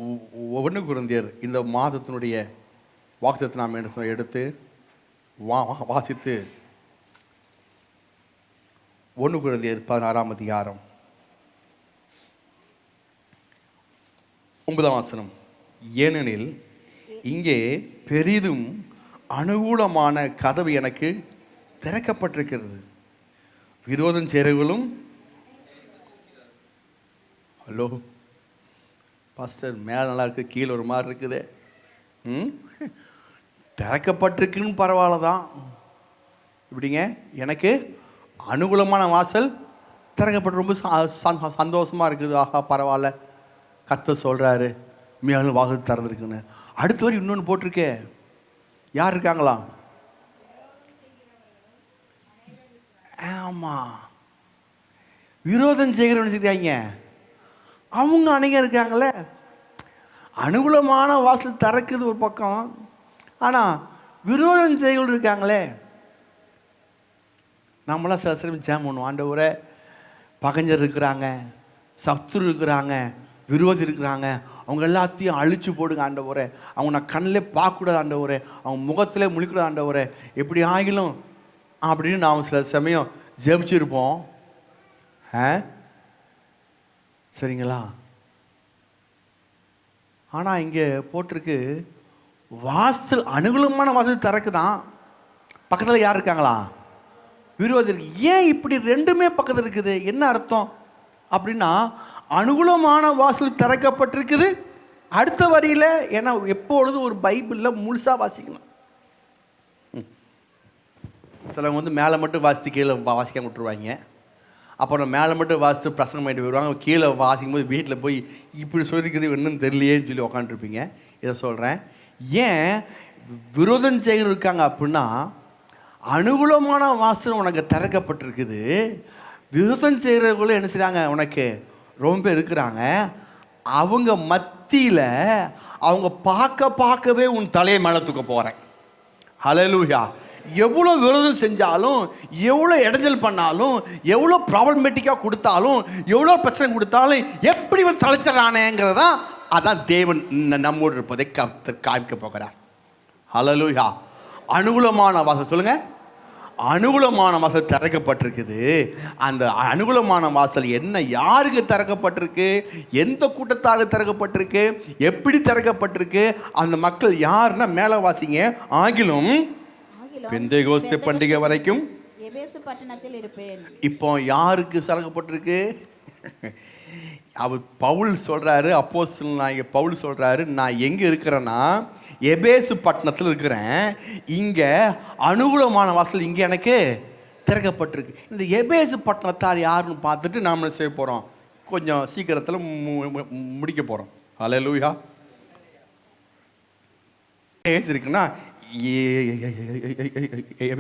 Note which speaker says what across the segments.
Speaker 1: 1 கொரிந்தியர் இந்த மாதத்தினுடைய வாக்குத்தத்தை நாம் எடுத்து வாசித்து 1 கொரிந்தியர் 16ஆம் அதிகாரம் 9ஆம் வசனம். ஏனெனில் இங்கே பெரிதும் அனுகூலமான கதவு எனக்கு திறக்கப்பட்டிருக்கிறது, விரோதம் செய்கிறவர்களும். ஹலோ பாஸ்டர், மேலே நல்லா இருக்குது, கீழே ஒரு மாதிரி இருக்குது. திறக்கப்பட்டிருக்குன்னு பரவாயில்ல தான். இப்படிங்க எனக்கு அனுகூலமான வாசல் திறக்கப்பட்டு ரொம்ப சந்தோஷமாக இருக்குது. ஆஹா பரவாயில்ல, கர்த்தர் சொல்கிறாரு மேலும் வாசல் திறந்துருக்குன்னு. அடுத்த வரை இன்னொன்று போட்டிருக்கே, யார் இருக்காங்களா? ஆமாம், விரோதம் செய்கிறவன்னு சொல்லிட்டாங்க. அவங்க அநேகம் இருக்காங்களே. அனுகூலமான வாசல் திறக்குது ஒரு பக்கம், ஆனால் விரோதம் செய்கிறவர்கள் இருக்காங்களே. நம்மளாம் சில சில ஜாம் பண்ணுவோம், ஆண்டவரே பகைஞர் இருக்கிறாங்க, சத்துரு இருக்கிறாங்க, விரோதி இருக்கிறாங்க, அவங்க எல்லாத்தையும் அழிச்சு போடுங்க ஆண்டவரே. அவங்க நான் கண்ணிலே பார்க்கக்கூடாது ஆண்டவரே, அவங்க முகத்திலே முழிக்கூடாது ஆண்டவரே, எப்படி ஆகிலும் அப்படின்னு நாம் சில சமயம் ஜெபிச்சிருப்போம். சரிங்களா? ஆனால் இங்கே போட்டிருக்கு வாசல் அனுகூலமான வாசல் திறக்குதான், பக்கத்தில் யார் இருக்காங்களா? விரோதி இருக்கு. ஏன் இப்படி ரெண்டுமே பக்கத்தில் இருக்குது? என்ன அர்த்தம் அப்படின்னா, அனுகூலமான வாசல் திறக்கப்பட்டிருக்குது. அடுத்த வரியில், ஏன்னா எப்பொழுதும் ஒரு பைபிளில் முழுசாக வாசிக்கணும். சிலவங்க வந்து மேலே மட்டும் வாசித்து கீழே வாசிக்க விட்டுருவாங்க. அப்புறம் மேலே மட்டும் வாசித்து பிரசங்கம் பண்ணிட்டு வருவாங்க, கீழே வாசிக்கும் போது வீட்டில் போய் இப்படி சொல்லிக்கிறது இன்னும் தெரியலையேன்னு சொல்லி உக்காந்துருப்பீங்க. இதை சொல்கிறேன், ஏன் விரோதம் செய்கிற இருக்காங்க அப்படின்னா, அனுகூலமான வாசல் உனக்கு திறக்கப்பட்டிருக்குது. விரோதம் செய்கிறவங்களும் என்ன செய்கிறாங்க, உனக்கு ரொம்ப பேர் இருக்கிறாங்க. அவங்க மத்தியில் அவங்க பார்க்கவே உன் தலையை மேலே தூக்க போகிறேன். ஹல்லேலூயா. எவ்வளோ விரோதம் செஞ்சாலும், எவ்வளோ இடைஞ்சல் பண்ணாலும், எவ்வளோ ப்ராப்ளமேட்டிக்காக கொடுத்தாலும், எவ்வளோ பிரச்சனை கொடுத்தாலும் எப்படி வந்து தலைச்சிடறானேங்கிறதான், அதான் தேவன் நம்மோடு இருப்பதை காமிக்க போகிறார். ஹல்லேலூயா. அனுகூலமான வாசல் சொல்லுங்கள், அனுகூலமான வாசல் திறக்கப்பட்டிருக்குது. அந்த அனுகூலமான வாசல் என்ன, யாருக்கு திறக்கப்பட்டிருக்கு, எந்த கூட்டத்தாருக்கு திறக்கப்பட்டிருக்கு, எப்படி திறக்கப்பட்டிருக்கு, அந்த மக்கள் யாருன்னா மேலே வாசிங்க. ஆகிலும் பெந்தேகோஸ்து பண்டிகை வரைக்கும் எபேசு பட்டணத்தில் இருப்பேன். இப்போ யாருக்கு திறக்கப்பட்டிருக்கு? அவர் பவுல் சொல்கிறாரு, அப்போஸ்தலனாகிய பவுல் சொல்கிறாரு, நான் எங்கே இருக்கிறேன்னா எபேசு பட்டணத்தில் இருக்கிறேன். இங்கே அனுகூலமான வாசல் இங்கே எனக்கு திறக்கப்பட்டிருக்கு. இந்த எபேசு பட்டணத்தார் யாருன்னு பார்த்துட்டு நாம் என்ன செய்ய போகிறோம், கொஞ்சம் சீக்கிரத்தில் முடிக்க போகிறோம். ஹல்லேலூயா. இருக்குன்னா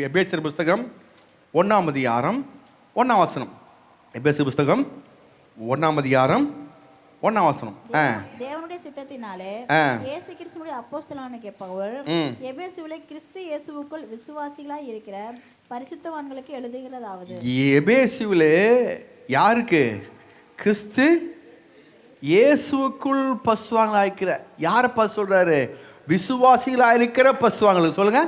Speaker 1: எபேசியர் புஸ்தகம் 1ஆம் அதிகாரம் 1ஆம் வசனம். எபேசியர் புஸ்தகம் 1ஆம் அதிகாரம் 1ஆம் வசனம்.
Speaker 2: தேவனுடைய சித்தத்தினாலே இயேசு கிறிஸ்துவுடைய அப்போஸ்தலனாகிய பவுல் எபேசுவிலே கிறிஸ்து இயேசுவுக்குள் விசுவாசிகளாய் இருக்கிற பரிசுத்தவான்களுக்கு எழுதுகிறதாவது. எபேசுவிலே
Speaker 1: யாருக்கு? கிறிஸ்து இயேசுவுக்குள் பசுவாங்களாக இருக்கிற. யாரை பசு சொல்றாரு? விசுவாசிகளாக இருக்கிற பசுவாங்களுக்கு. சொல்லுங்க.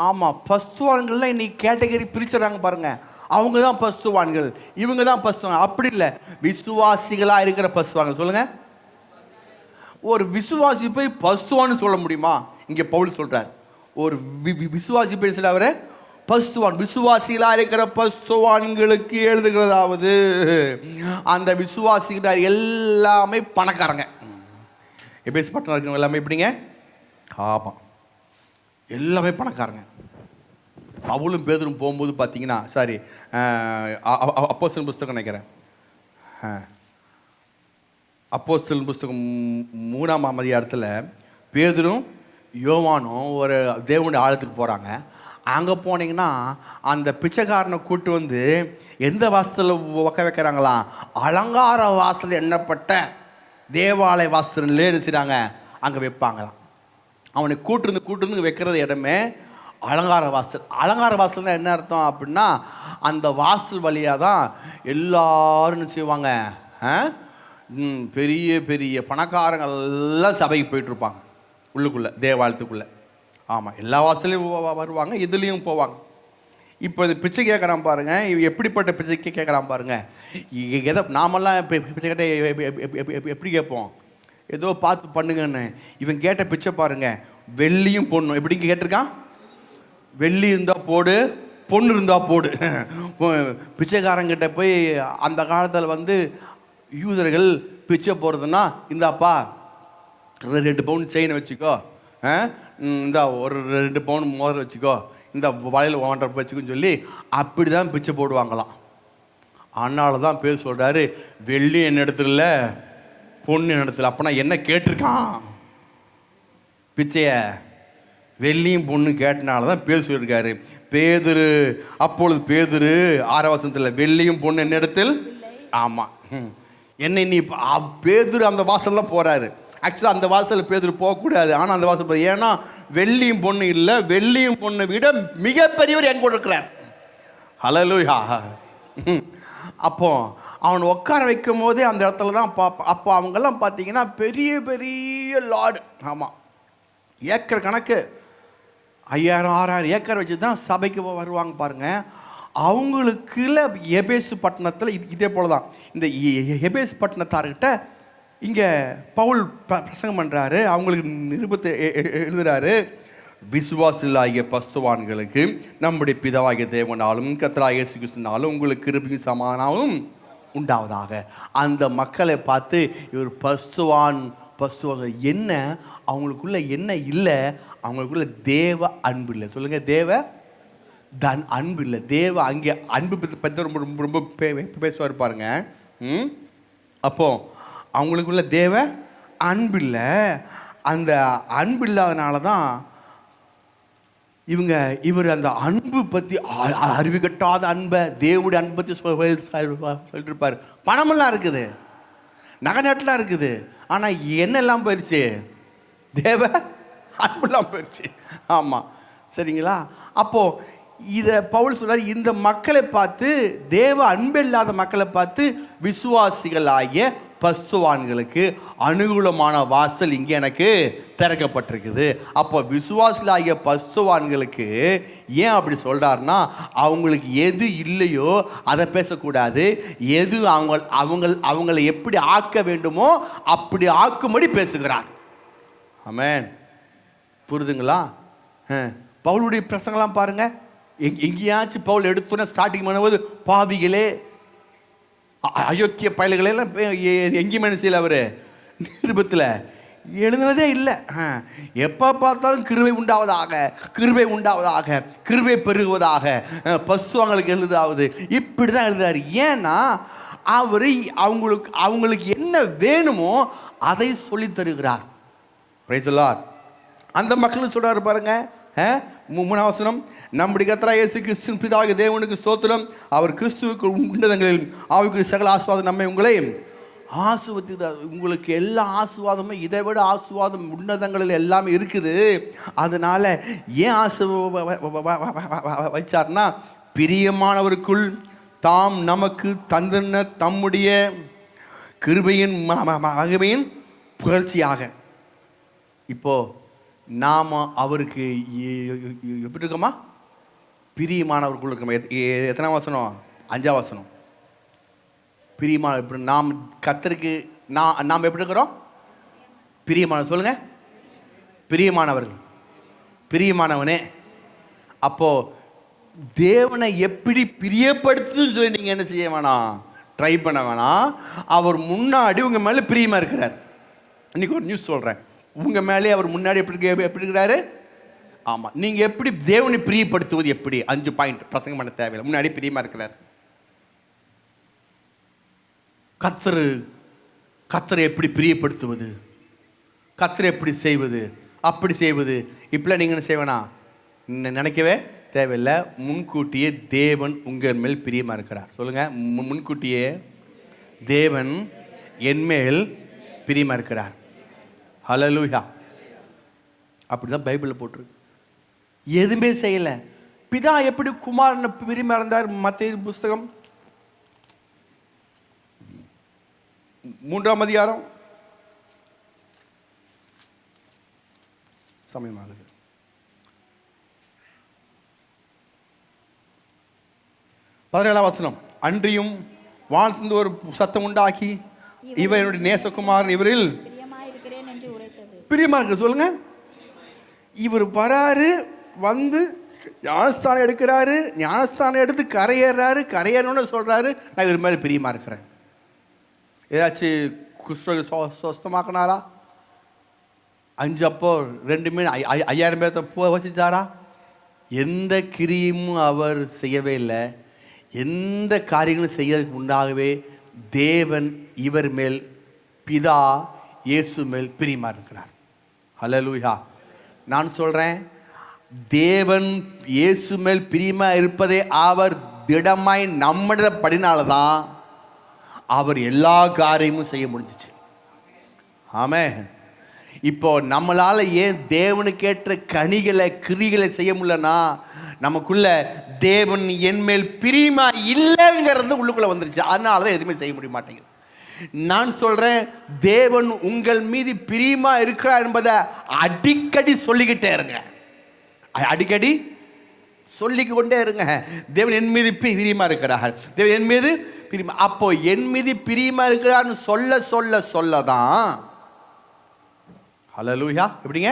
Speaker 1: ஆமாம், பசுவான்கள்லாம் இன்னைக்கு கேட்டகரி பிரிச்சுறாங்க பாருங்க. அவங்க தான் பசுவான்கள், இவங்க தான் பசுவாங்க. அப்படி இல்லை, விசுவாசிகளாக இருக்கிற பசுவாங்க. சொல்லுங்க. ஒரு விசுவாசி போய் பசுவான்னு சொல்ல முடியுமா? இங்கே பவுல் சொல்றார், ஒரு விசுவாசி போய் சொல்ல அவரை பசுவான். விசுவாசிகளாக இருக்கிற பசுவான்களுக்கு எழுதுகிறதாவது, அந்த விசுவாசிகள் எல்லாமே பணக்காரங்க. எபேசு பட்டணம் இருக்கிறவங்க எல்லாமே எப்படிங்க? ஆமாம், எல்லாமே பணக்காரங்க. பவுலும் பேதுரும் போகும்போது பார்த்தீங்கன்னா, சாரி அப்போஸ்தலன் புஸ்தகம் நினைக்கிறேன், அப்போஸ்தலன் புஸ்தகம் 3ஆம் அதிகாரத்தில் பேதுரும் யோவானும் ஒரு தேவனுடைய ஆலயத்துக்கு போகிறாங்க. அங்கே போனீங்கன்னா அந்த பிச்சைக்காரனை கூட்டு வந்து எந்த வாசலில் உக்க வைக்கிறாங்களாம்? அலங்கார வாசல் எண்ணப்பட்ட தேவாலய வாசல்லே என்ன செய்கிறாங்க, அங்கே வைப்பாங்களாம். அவனை கூட்டிருந்து வைக்கிறது இடமே அலங்கார வாசல். அலங்கார வாசல்னா என்ன அர்த்தம் அப்படின்னா, அந்த வாசல் வழியாக தான் எல்லாரும் செய்வாங்க, பெரிய பெரிய பணக்காரங்க எல்லாம் சபைக்கு போயிட்டுருப்பாங்க உள்ளுக்குள்ளே, தேவாலயத்துக்குள்ளே. ஆமாம், எல்லா வாசலையும் வருவாங்க, இதுலேயும் போவாங்க. இப்போ இது பிச்சை கேட்குறான் பாருங்கள், இவன் எப்படிப்பட்ட பிச்சை கேட்குறான் பாருங்கள். எதை நாமெல்லாம் இப்போ பிச்சை கேட்ட எப்படி கேட்போம்? ஏதோ பார்த்து பண்ணுங்கன்னு. இவன் கேட்ட பிச்சை பாருங்கள், வெள்ளியும் பொண்ணும். எப்படி கேட்டிருக்கான்? வெள்ளி இருந்தால் போடு, பொண்ணு இருந்தால் போடு. பிச்சைக்காரங்கிட்ட போய் அந்த காலத்தில் யூதர்கள் பிச்சை போகிறதுனா, இந்தாப்பா 2 பவுன் செயின் வச்சுக்கோ, இந்த ஒரு 2 பவுன் மோதிரம் வச்சுக்கோ, இந்த வளையல் 1.5 வச்சுக்கோன்னு சொல்லி அப்படி தான் பிச்சை போடுவாங்களாம். அதனால தான் பேர் சொல்கிறாரு, வெள்ளி என்ன இடத்துல இல்லை, பொண்ணு என்ன இடத்துல. அப்போனா என்ன கேட்டிருக்கான்? பிச்சைய வெள்ளியும் பொண்ணு கேட்டனால தான் பேர் சொல்லியிருக்காரு. பேதுரு, அப்பொழுது பேதுரு 6 வசனத்தில், வெள்ளியும் பொண்ணு என்ன இடத்தில். ஆமாம், என்ன நீ பேதுரு அந்த வாசல் தான் போகிறாரு. ஆக்சுவலாக அந்த வாசலில் பேதுரு போகக்கூடாது, ஆனால் அந்த வாசல் போய், ஏன்னா வெள்ளியும் பொண்ணு இல்லை, வெள்ளியும் பொண்ணை விட மிகப்பெரியவர் என் கூட இருக்கிறார். ஹல்லேலூயா. அப்போ அவன் உட்கார வைக்கும் போதே அந்த இடத்துல தான் அப்போ அவங்கெல்லாம் பார்த்தீங்கன்னா பெரிய பெரிய லார்டு. ஆமாம், ஏக்கர் கணக்கு, 5000 6000 ஏக்கர் வச்சு தான் சபைக்கு வருவாங்க பாருங்கள். அவங்களுக்குள்ள எபேசு பட்டணத்தில் இதே போல தான். இந்த எபேசு பட்டணத்தார்கிட்ட இங்கே பவுல் பிரசங்கம் பண்ணுறாரு, அவங்களுக்கு நிருபத்தை எழுதுகிறாரு. விசுவாசிகளாகிய பஸ்துவான்களுக்கு நம்முடைய பிதாவாகிய தேவனாலும் கர்த்தராகிய இயேசு கிறிஸ்துவினாலும் உங்களுக்கு கிருபையும் சமாதானமும் உண்டாவதாக. அந்த மக்களை பார்த்து இவர் பஸ்துவாங்க என்ன, அவங்களுக்குள்ள என்ன இல்லை, அவங்களுக்குள்ள தேவ அன்பு இல்லை. சொல்லுங்கள், தேவ அன்பு இல்லை. தேவ அங்கே அன்பு பற்றி ரொம்ப ரொம்ப ரொம்ப பேசுவார் பாருங்க. அப்போது அவங்களுக்குள்ள தேவ அன்பு இல்லை. அந்த அன்பு இல்லாதனால தான் இவர் அந்த அன்பு பற்றி, அறிவு கட்டாத அன்பை, தேவனுடைய அன்பு பற்றி சொல்லிட்டுருப்பார். பணமெல்லாம் இருக்குது, நகை நட்டெலாம் இருக்குது, ஆனால் என்னெல்லாம் போயிடுச்சு? தேவ அன்புலாம் போயிடுச்சு. ஆமாம், சரிங்களா? அப்போது இதை பவுல் சொல்றார், இந்த மக்களை பார்த்து, தேவ அன்பு இல்லாத மக்களை பார்த்து, விசுவாசிகளாகிய பஸ்துவான்களுக்கு அனுகூலமான வாசல் இங்கே எனக்கு திறக்கப்பட்டிருக்குது. அப்போ விசுவாசிகளாகிய பஸ்துவான்களுக்கு ஏன் அப்படி சொல்கிறாருன்னா, அவங்களுக்கு எது இல்லையோ அதை பேசக்கூடாது, எது அவங்களை எப்படி ஆக்க வேண்டுமோ அப்படி ஆக்கும்படி பேசுகிறார். ஆமென். புரிதுங்களா? பவுலுடைய பிரசங்கெல்லாம் பாருங்கள், எங்கேயாச்சும் பவுல் எடுத்தோன்னே ஸ்டார்டிங் பண்ணும்போது பாவிகளே, அயோக்கிய பயல்களெல்லாம் எங்கேயுமே செய்யல. அவர் நிருபத்தில் எழுதுனதே இல்லை. எப்போ பார்த்தாலும் கிருபை உண்டாவதாக, கிருபை உண்டாவதாக, கிருபை பெருகுவதாக, பசுவாங்களுக்கு எழுதாவது, இப்படி தான் எழுதுறாரு. ஏன்னா அவர் அவங்களுக்கு என்ன வேணுமோ அதை சொல்லி தருகிறார். Praise the Lord. அந்த மக்களுக்கு சொல்கிறாரு பாருங்க, 3ஆம் வசனம், நம்முடைய கர்த்தராகிய இயேசு கிறிஸ்துவின் பிதாவாகிய தேவனுக்கு ஸ்தோத்திரம், அவர் கிறிஸ்துவுக்கு உன்னதங்களில் ஆவிக்குரிய சகல ஆசீர்வாதம் நம்மை உங்களை ஆசீர்வதிக்கிறார். உங்களுக்கு எல்லா ஆசீர்வாதமும், இதை விட ஆசீர்வாதம் உன்னதங்களில் எல்லாமே இருக்குது. அதனால ஏன் வச்சார்னா, பிரியமானவருக்குள் தாம் நமக்கு தந்தின தம்முடைய கிருபையின் மகிமையின் புகழ்ச்சியாக. இப்போ நாம் அவருக்கு எப்படி இருக்கோமா? பிரியமானவருக்குள்ள இருக்கோமா? எத்தனாம் வசனம்? 5ஆம் வசனம். பிரியமான, எப்படி நாம் கர்த்தருக்கு நாம் எப்படி இருக்கிறோம்? பிரியமான. சொல்லுங்கள், பிரியமானவர்கள், பிரியமானவனே. அப்போது தேவனை எப்படி பிரியப்படுத்துன்னு சொல்லி நீங்கள் என்ன செய்ய வேணாம், ட்ரை பண்ண வேணாம். அவர் முன்னாடி உங்கள் மேலே பிரியமாக இருக்கிறார். இன்றைக்கி ஒரு நியூஸ் சொல்கிறேன், உங்கள் மேலே அவர் முன்னாடி எப்படி இருக்கிறாரு? ஆமாம், நீங்கள் எப்படி தேவனை பிரியப்படுத்துவது எப்படி? 5 பாயிண்ட் பிரசங்கம் பண்ண தேவையில்லை. முன்னாடி பிரியமாக இருக்கிறார். கர்த்தரை எப்படி பிரியப்படுத்துவது, கர்த்தரை எப்படி செய்வது, அப்படி செய்வது, இப்பெல்லாம் நீங்கள் என்ன செய்வேனா நினைக்கவே தேவையில்லை. முன்கூட்டியே தேவன் உங்கள் மேல் பிரியமாக இருக்கிறார். சொல்லுங்கள், முன்கூட்டியே தேவன் என்மேல் பிரியமாக இருக்கிறார். ஹல்லேலூயா. அப்படி தான் பைபிளில் போட்டிருக்கு. எதுவுமே செய்யலை. பிதா எப்படி குமாரனை பிரியமாக இருந்தார்? மத்தேயு புஸ்தகம் 3ஆம் அதிகாரம். சமயமாகுது. 17ஆம் வசனம். அன்றியும் வாழ்ந்து ஒரு சத்தம் உண்டாகி, இவர் என்னுடைய நேசகுமாரன், இவரில்
Speaker 2: பிரியமாயிருக்கிறேன் என்று உரைத்தது.
Speaker 1: பிரியமா இருக்கு. சொல்லுங்க. இவர் வராரு, வந்து ஞானஸ்தானம் எடுக்கிறாரு, ஞானஸ்தானம் எடுத்து கரையேறாரு, கரையேறணும்னு சொல்றாரு, நான் இவர் மேலே பிரியமா இருக்கிறேன். ஏதாச்சும் குஷ்ட சொஸ்தமாக்கினாரா? 5 அப்போ 2 மீன் 5000 பேர்த்த வச்சுட்டாரா? எந்த கிரியமும் அவர் செய்யவே இல்லை. எந்த காரியங்களும் செய்யறதுக்கு உண்டாகவே தேவன் இவர் மேல், பிதா இயேசு மேல் பிரியமா இருக்கிறார். ஹல்லேலூயா. நான் சொல்றேன், தேவன் இயேசு மேல் பிரியமா இருப்பதே அவர் திடமாய் நம்மிட படினால்தான் அவர் எல்லா காரியமும் செய்ய முடிஞ்சிச்சு. ஆமென். இப்போ நம்மளால ஏன் தேவனுக்கேற்ற கனிகளை கிரிகளை செய்ய முடியலன்னா, நமக்குள்ள தேவன் என் மேல் பிரியமா இல்லைங்கிறது உள்ளுக்குள்ள வந்துருச்சு. அதனால தான் எதுவுமே செய்ய முடிய மாட்டேங்குது. நான் சொல்றேன், தேவன் உங்கள் மீது பிரியமா இருக்கிறார் என்பதை அடிக்கடி சொல்லிக்கிட்டே இருங்க. அடிக்கடி சொல்லிக்கொண்டே இருங்க. தேவன் என் மீது பிரியமா இருக்கிறார், தேவன் என் மீது பிரியமா. அப்போ என் மீது பிரியமா இருக்கிறார்னு சொல்ல சொல்ல சொல்லதான், ஹல்லேலூயா, எப்படிங்க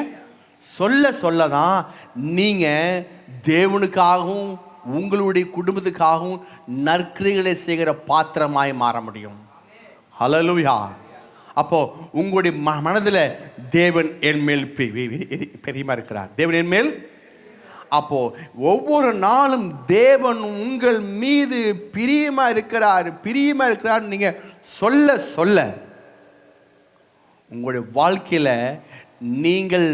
Speaker 1: சொல்ல சொல்லதான் நீங்க தேவனுக்காகவும் உங்களுடைய குடும்பத்துக்காகவும் நற்கிரிகளை செய்கிற பாத்திரமாய் மாற முடியும். ஹல்லேலூயா. அப்போ உங்களுடைய மனதில் தேவன் என் மேல் பிரியமா இருக்கிறார், தேவன் என் மேல். அப்போ ஒவ்வொரு நாளும் தேவன் உங்கள் மீது பிரியமா இருக்கிறார், பிரியமா இருக்கிறார் நீங்க சொல்ல சொல்ல உங்களுடைய வாழ்க்கையில நீங்கள்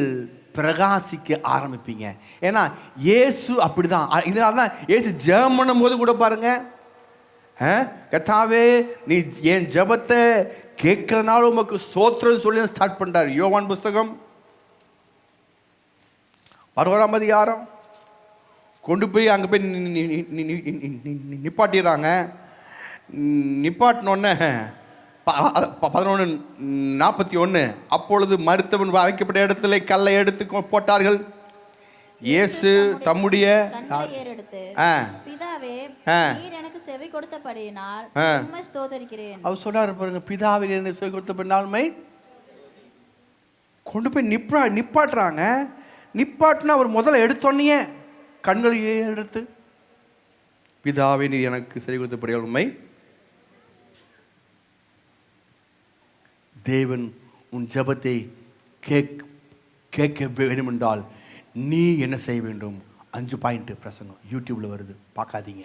Speaker 1: பிரகாசிக்க ஆரம்பிப்பீங்க. ஏன்னா இயேசு அப்படிதான். இதனால தான் இயேசு ஜெபம் பண்ணும் போது கூட பாருங்க, கர்த்தாவே நீ என் ஜெபத்தை கேட்கறதுனால உமக்கு ஸ்தோத்திரம் சொல்லி ஸ்டார்ட் பண்றார். யோவான் புஸ்தகம் 11ஆம் அதிகாரம். கொண்டு போய் அங்கே போய் நிப்பாட்டிடுறாங்க. நிப்பாட்டினோடனே 11:41, அப்பொழுது மருத்துவன் வைக்கப்பட்ட இடத்துல கல்லை எடுத்து போட்டார்கள். இயேசு தம்முடைய
Speaker 2: பிதாவே நீர் எனக்கு செவி கொடுத்தபடியினால் உம்மை ஸ்தோத்திரிக்கிறேன்.
Speaker 1: அவர் சொல்றாரு பாருங்க, பிதாவே எனக்கு செவி கொடுத்தபடினால்மை. கொண்டு போய் நிப்பாட்டுறாங்க. நிப்பாட்டினா அவர் முதல்ல எடுத்தோன்னே கண்கள் எடுத்து, பிதாவே நீ எனக்கு செவி கொடுத்தபடியால் உம்மை. தேவன் உன் ஜெபத்தை கேட்க வேண்டுமென்றால் நீ என்ன செய்ய வேண்டும்? 5 பாயிண்ட் பிரசங்கம் யூடியூப்ல வருது, பார்க்காதீங்க.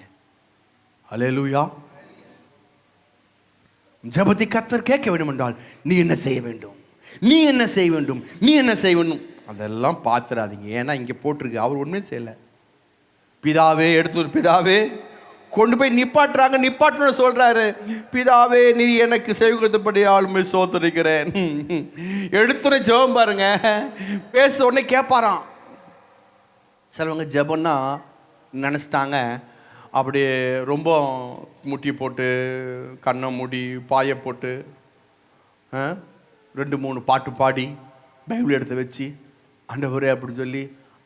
Speaker 1: ஹல்லேலூயா. ஜெபத்தை கர்த்தர் கேட்க வேண்டுமென்றால் நீ என்ன செய்ய வேண்டும், நீ என்ன செய்ய வேண்டும், நீ என்ன செய்ய வேண்டும், அதெல்லாம் பார்த்துடாதீங்க. ஏன்னா இங்கே போட்டிருக்கு, அவர் ஒன்றுமே செய்யலை. பிதாவே எடுத்து, பிதாவே கொண்டு போய் நிப்பாட்டுறாங்க. நிப்பாட்டுன்னு சொல்றாரு, பிதாவே நீ எனக்கு செவி கொடுத்தபடியால் உம்மை ஸ்தோத்திரிக்கிறேன். எடுத்துன ஜெபம் பாருங்க, பேச உடனே கேட்பாராம். சிலவங்க ஜெபம்னா நினச்சிட்டாங்க அப்படியே ரொம்ப முட்டி போட்டு கண்ணை மூடி பாயை போட்டு 2-3 பாட்டு பாடி பைபிள் எடுத்து வச்சு ஆண்டவரே அப்படின்னு சொல்லி,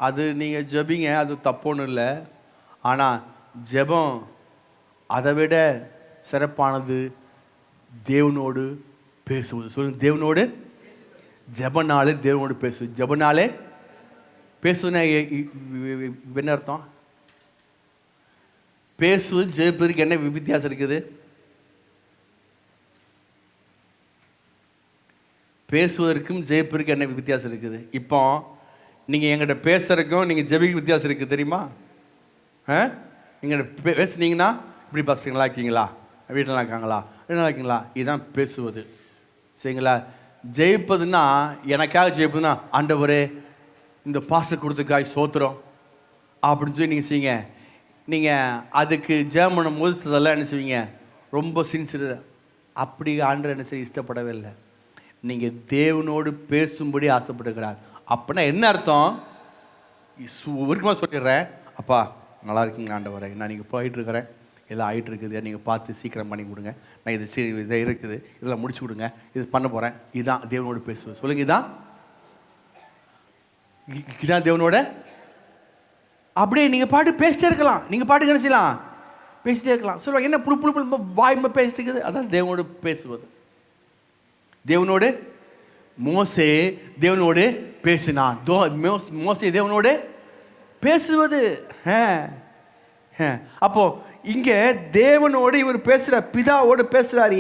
Speaker 1: அது நீங்கள் ஜெபிங்க, அது தப்பொன்றும் இல்லை. ஆனால் ஜெபம் அதை விட சிறப்பானது தேவனோடு பேசுவது. சொல்லுங்க, தேவனோடு. ஜெபனாலே தேவனோடு பேசுவது. ஜெபனாலே பேசுவதுன்னா என்ன அர்த்தம்? பேசுவது ஜெபிப்பதற்கு என்ன வித்தியாசம் இருக்குது? பேசுவதற்கும் ஜெபிப்பதற்கு என்ன வித்தியாசம் இருக்குது? இப்போ நீங்கள் எங்கிட்ட பேசுறதுக்கும் நீங்கள் ஜெபிக்க வித்தியாசம் இருக்குது தெரியுமா? நீங்கள் பேசுனீங்கன்னா இப்படி பசங்களா இருக்கீங்களா, வீட்டிலலாம் இருக்காங்களா, வீட்டில் இருக்கீங்களா, இதுதான் பேசுவது. சரிங்களா? ஜெயிப்பதுன்னா, எனக்காக ஜெயிப்பதுன்னா, ஆண்டவரே இந்த பாஸ்டர் கொடுத்துக்காய் சோத்திரம் அப்படின்னு சொல்லி நீங்கள் செய்வீங்க. நீங்கள் அதுக்கு ஜெபம் பண்ணும் போது இதெல்லாம் என்ன செய்வீங்க? ரொம்ப சின்சியர். அப்படி ஆண்டவர் என்ன செய்ய இஷ்டப்படவே இல்லை. நீங்கள் தேவனோடு பேசும்படி ஆசைப்படுகிறார். அப்படின்னா என்ன அர்த்தம்? உருக்கமாக சொல்லிடுறேன், அப்பா நல்லா இருக்கீங்க ஆண்டவரே, நான் நீங்கள் போயிட்டுருக்கிறேன், எல்லாம் ஆகிட்டு இருக்குது, நீங்கள் பார்த்து சீக்கிரம் பண்ணி கொடுங்க, நான் இதை இருக்குது, இதெல்லாம் முடிச்சு கொடுங்க, இது பண்ண போகிறேன். இதுதான் தேவனோடு பேசுவது. சொல்லுங்க, இதான் தேவனோட. அப்படியே நீங்கள் பாட்டு பேசிட்டே இருக்கலாம், நீங்கள் பாட்டு என்ன செய்யலாம், பேசிட்டே இருக்கலாம். சொல்லுவாங்க, என்ன புழு புழு புழு வாய்மை பேசிட்டு இருக்குது. அதான் தேவனோடு பேசுவது. தேவனோடு மோசே தேவனோடு பேசினான். மோசே தேவனோடு பேசுவது. அப்போ இங்க தேவனோடு இவர் பேசுறார், பிதாவோடு பேசுறார்.